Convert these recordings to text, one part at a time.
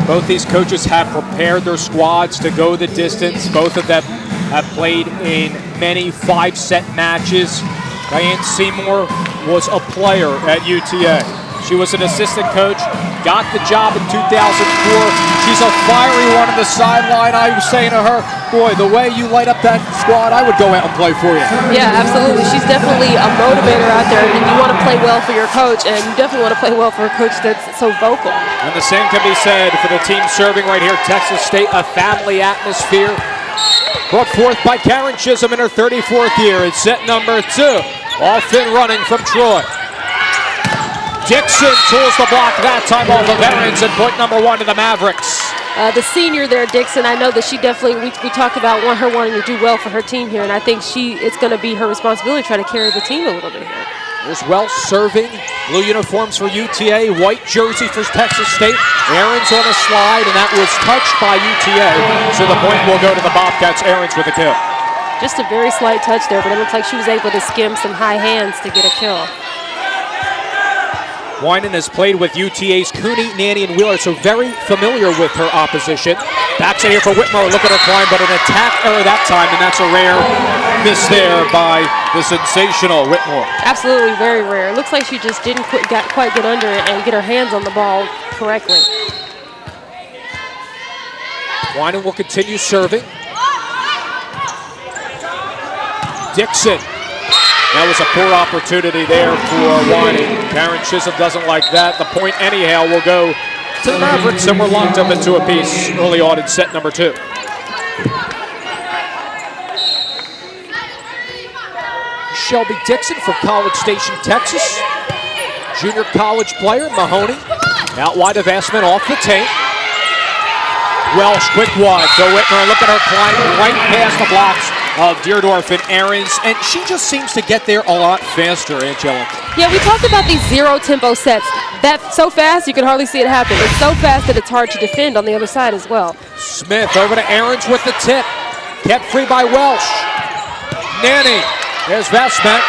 Both these coaches have prepared their squads to go the distance. Both of them have played in many 5-set matches. Diane Seymour was a player at UTA. She was an assistant coach, got the job in 2004. She's a fiery one on the sideline. I was saying to her, boy, the way you light up that squad, I would go out and play for you. Yeah, absolutely. She's definitely a motivator out there, and you want to play well for your coach, and you definitely want to play well for a coach that's so vocal. And the same can be said for the team serving right here, Texas State, a family atmosphere. Brought forth by Karen Chisholm in her 34th year. It's set number 2. Off and running from Troy. Dixon tools the block that time off of Ahrens, and point number 1 to the Mavericks. The senior there, Dixon, I know that she definitely, we talked about her wanting to do well for her team here, and I think it's going to be her responsibility to try to carry the team a little bit here. There's Welsh serving, blue uniforms for UTA, white jersey for Texas State. Ahrens on a slide, and that was touched by UTA, so the point will go to the Bobcats. Ahrens with a kill. Just a very slight touch there, but it looks like she was able to skim some high hands to get a kill. Winan has played with UTA's Cooney, Nanny, and Wheeler, so very familiar with her opposition. Backs it here for Whitmore. Look at her climb, but an attack error that time, and that's a rare miss there by the sensational Whitmore. Absolutely, very rare. It looks like she just didn't quite get under it and get her hands on the ball correctly. Winan will continue serving. Dixon. That was a poor opportunity there for Winan. Karen Chisholm doesn't like that. The point anyhow will go to the Mavericks, and we're locked up into a piece early on in set number 2. Shelby Dixon from College Station, Texas. Junior college player, Mahoney. Out wide of Assman, off the tape. Welsh, quick wide to Whitmer. Look at her climb right past the blocks of Deerdorf and Ahrens, and she just seems to get there a lot faster, Angelica. Yeah, we talked about these zero-tempo sets. That's so fast you can hardly see it happen. It's so fast that it's hard to defend on the other side as well. Smith over to Ahrens with the tip. Kept free by Welsh. Nanny. There's Vestment.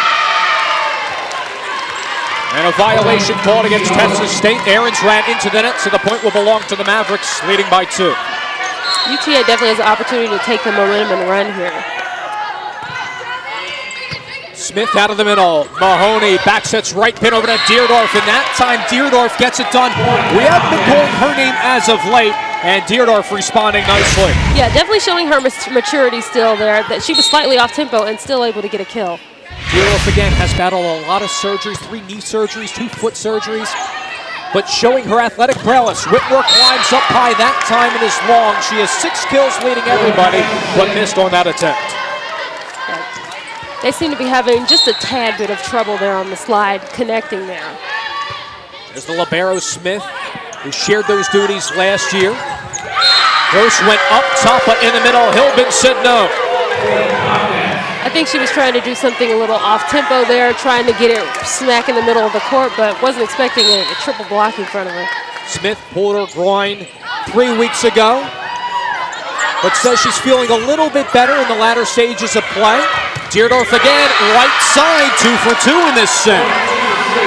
And a violation called against Texas State. Ahrens ran into the net, so the point will belong to the Mavericks, leading by 2. UTA definitely has an opportunity to take the momentum and run here. Smith out of the middle. Mahoney back sets right pin over to Deerdorf, and that time Deerdorf gets it done. We haven't been calling her name as of late, and Deerdorf responding nicely. Yeah, definitely showing her maturity still there, that she was slightly off tempo and still able to get a kill. Deerdorf again has battled a lot of surgeries, 3 knee surgeries, 2 foot surgeries, but showing her athletic prowess. Whitmore climbs up high that time and is long. She has 6 kills leading everybody, but missed on that attempt. They seem to be having just a tad bit of trouble there on the slide, connecting there. There's the libero Smith, who shared those duties last year. Gross went up top, but in the middle, Hilbin said no. I think she was trying to do something a little off-tempo there, trying to get it smack in the middle of the court, but wasn't expecting a triple block in front of her. Smith pulled her groin 3 weeks ago, but says she's feeling a little bit better in the latter stages of play. Deerdorf again, right side, 2 for 2 in this set.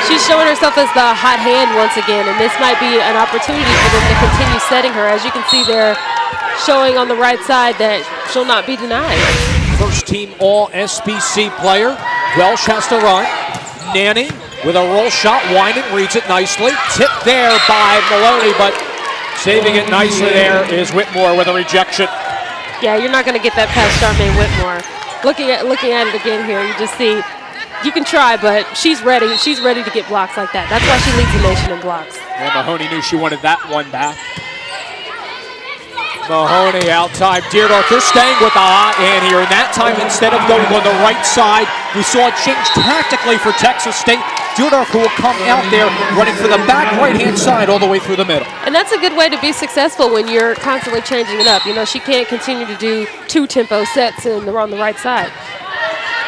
She's showing herself as the hot hand once again, and this might be an opportunity for them to continue setting her. As you can see there, showing on the right side that she'll not be denied. First team All-SBC player. Welsh has to run. Nanny with a roll shot. Winan reads it nicely. Tipped there by Maloney, but saving it nicely there is Whitmore with a rejection. Yeah, you're not going to get that past Charmaine Whitmore. Looking at it again here, you just see, you can try, but she's ready. She's ready to get blocks like that. That's why she leads the nation in blocks. And Mahoney knew she wanted that one back. Mahoney out time. Deerdorf, they're staying with the hot hand here, and that time instead of going on the right side, we saw a change tactically for Texas State. Deerdorf who will come out there running for the back right-hand side all the way through the middle. And that's a good way to be successful when you're constantly changing it up. You know, she can't continue to do 2-tempo sets on the right side.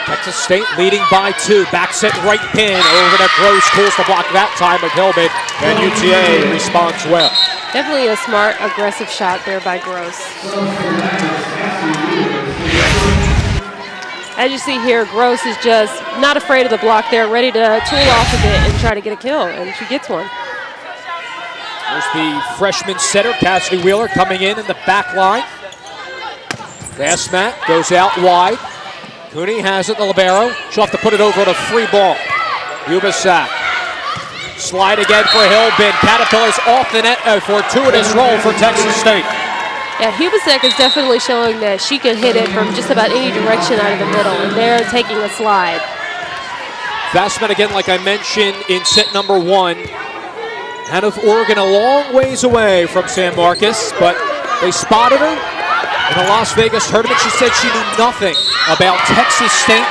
Texas State leading by 2. Back set right pin over to Gross. Pulls the block that time of Hilbin, and UTA responds well. Definitely a smart, aggressive shot there by Gross. As you see here, Gross is just not afraid of the block there, ready to tool off of it and try to get a kill, and she gets one. There's the freshman setter, Cassidy Wheeler, coming in the back line. Pass mat goes out wide. Cooney has it, the libero. She'll have to put it over on a free ball. Ubasak. Slide again for Hillbin. Caterpillars off the net. A fortuitous roll for Texas State. Yeah, Hubasek is definitely showing that she can hit it from just about any direction out of the middle, and they're taking a slide. Fastman again, like I mentioned in set number 1. Out of Oregon, a long ways away from San Marcos, but they spotted her in the Las Vegas tournament. She said she knew nothing about Texas State,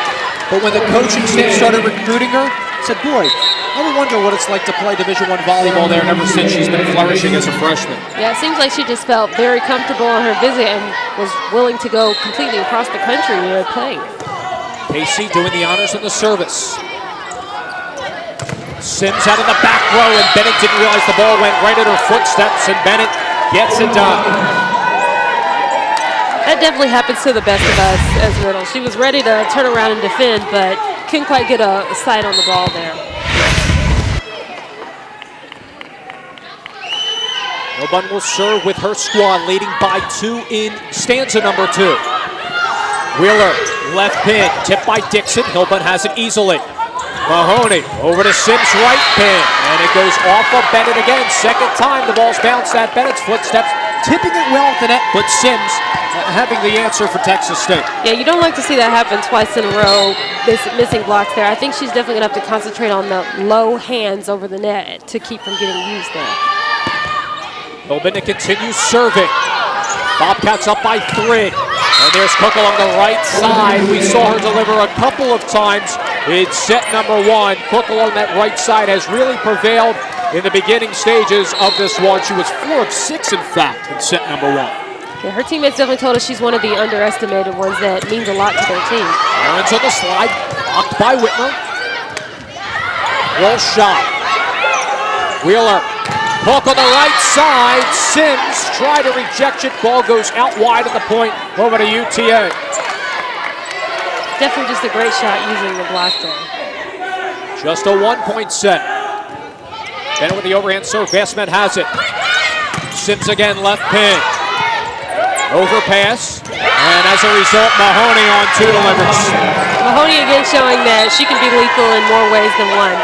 but when the coaching staff started recruiting her, said, boy, I would wonder what it's like to play Division I volleyball there, and ever since she's been flourishing as a freshman. Yeah, it seems like she just felt very comfortable on her visit and was willing to go completely across the country playing. Casey doing the honors in the service. Sims out of the back row, and Bennett didn't realize the ball went right at her footsteps, and Bennett gets it done. That definitely happens to the best of us as Riddle. She was ready to turn around and defend, but couldn't quite get a sight on the ball there. Milburn will serve with her squad, leading by 2 in stanza number 2. Wheeler, left pin, tipped by Dixon. Milburn has it easily. Mahoney over to Sims' right pin, and it goes off of Bennett again. Second time the ball's bounced at Bennett's footsteps, tipping it well at the net, but Sims having the answer for Texas State. Yeah, you don't like to see that happen twice in a row, missing blocks there. I think she's definitely going to have to concentrate on the low hands over the net to keep from getting used there. Milburn continues serving. Bobcats up by 3. And there's Cook along the right side. We saw her deliver a couple of times in set number 1. Cook along that right side has really prevailed in the beginning stages of this one. She was 4 of 6, in fact, in set number 1. Yeah, her teammates definitely told us she's one of the underestimated ones that means a lot to their team. Aaron's on the slide, blocked by Whitmer. Roll shot. Wheeler. Hook on the right side. Sims tried to reject it. Ball goes out wide at the point over to UTA. Definitely just a great shot using the block there. Just a 1-point set. Bennett with the overhand serve. Vestman has it. Sims again, left pin. Overpass. And as a result, Mahoney on 2 delivers. Mahoney again showing that she can be lethal in more ways than one.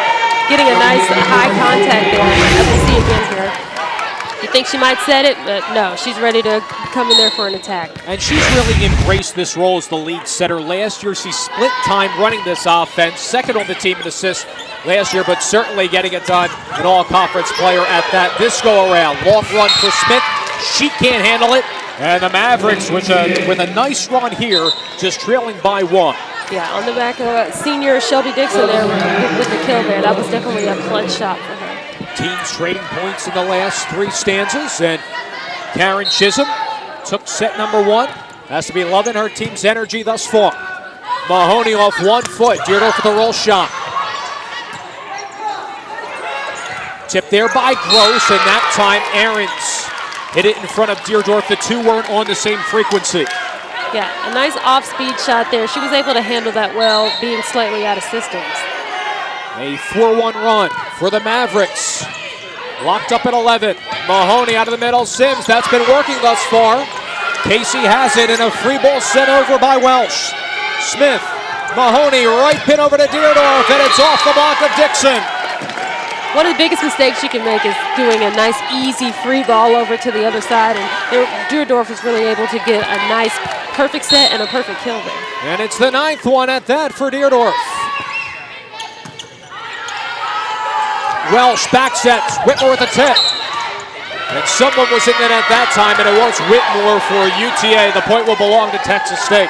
Getting a nice high contact there, as we see again here. You think she might set it, but no, she's ready to come in there for an attack. And she's really embraced this role as the lead setter. Last year, she split time running this offense, second on the team in assists last year, but certainly getting it done, an all-conference player at that. This go-around, long run for Smith. She can't handle it. And the Mavericks, with a nice run here, just trailing by 1. Yeah, on the back of senior Shelby Dixon there with the kill there. That was definitely a clutch shot for her. Teams trading points in the last 3 stanzas, and Karen Chisholm took set number 1. Has to be loving her team's energy thus far. Mahoney off 1 foot. Deardorff with a roll shot. Tipped there by Gross, and that time Ahrens hit it in front of Deardorff. The 2 weren't on the same frequency. Yeah, a nice off-speed shot there. She was able to handle that well, being slightly out of systems. A 4-1 run for the Mavericks. Locked up at 11. Mahoney out of the middle. Sims, that's been working thus far. Casey has it in a free ball sent over by Welsh. Smith, Mahoney, right pin over to Deardorff, and it's off the block of Dixon. One of the biggest mistakes you can make is doing a nice, easy free ball over to the other side, and Deardorff is really able to get a nice, perfect set and a perfect kill there. And it's the 9th one at that for Deardorff. Welsh back sets, Whitmore with a tip. And someone was in it at that time, and it was Whitmore for UTA. The point will belong to Texas State.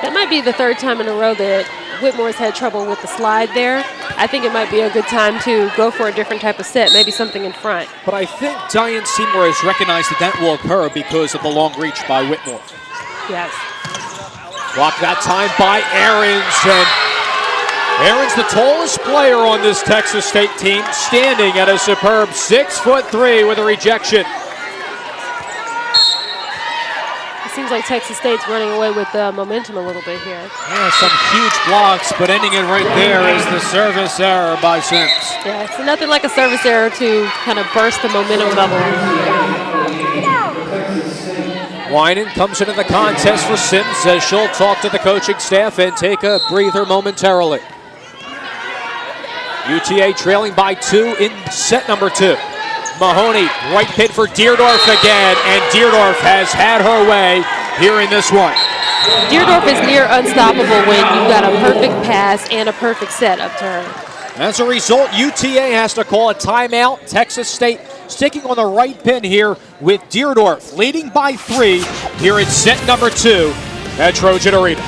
That might be the 3rd time in a row that Whitmore's had trouble with the slide there. I think it might be a good time to go for a different type of set, maybe something in front. But I think Diane Seymour has recognized that will occur because of the long reach by Whitmore. Yes. Blocked that time by Ahrens, and Ahrens, the tallest player on this Texas State team, standing at a superb 6'3" with a rejection. seems like Texas State's running away with momentum a little bit here. Yeah, some huge blocks, but ending it right there is the service error by Sims. Yeah, it's nothing like a service error to kind of burst the momentum bubble. Winan comes into the contest for Sims, says she'll talk to the coaching staff and take a breather momentarily. UTA trailing by 2 in set number 2. Mahoney, right pin for Deerdorf again, and Deerdorf has had her way here in this one. Deerdorf is near unstoppable when you've got a perfect pass and a perfect set up to her. As a result, UTA has to call a timeout. Texas State sticking on the right pin here with Deerdorf leading by 3 here in set number 2 at Trojan Arena.